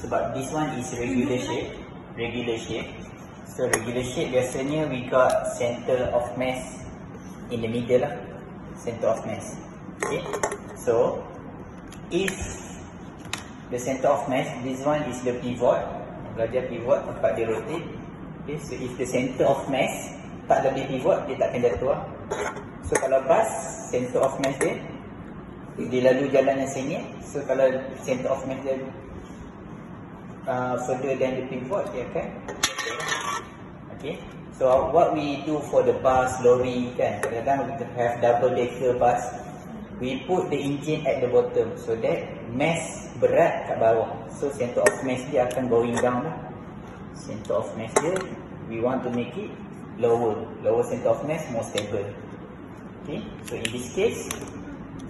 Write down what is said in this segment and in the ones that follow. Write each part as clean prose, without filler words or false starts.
Sebab this one is regular shape. So regular shape biasanya we got center of mass in the middle lah. Center of mass. Okay. So if the center of mass, this one is the pivot. Belajar pivot tempat dia rotate. Okay. So if the center of mass tak lebih pivot, dia takkan jatuh lah. So kalau bus, center of mass dia lalu jalan yang sengit. So kalau center of mass dia further than the pivot, dia akan okay. So what we do for the bus, lorry kan, kadang-kadang we have double decker bus, we put the engine at the bottom so that mass berat kat bawah. So center of mass dia akan going down lah. Center of mass dia we want to make it lower center of mass, more stable. Okay, so in this case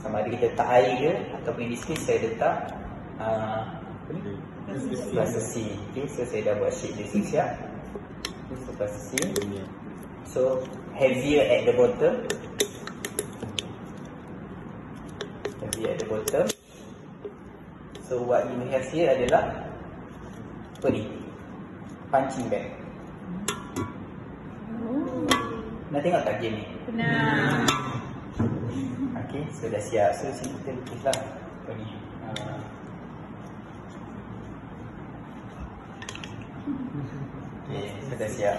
sama ada kita letak air ke, ataupun in this case saya letak plastic. Okay, so saya dah buat shape dia siap. So plastic. So heavier at the bottom. So what you have here adalah apa ni? Punching bag. Nak tengok tak game ni? Pernah. Okay, so dah siap. So sini kita lukislah apa ni? Okay, so dah siap.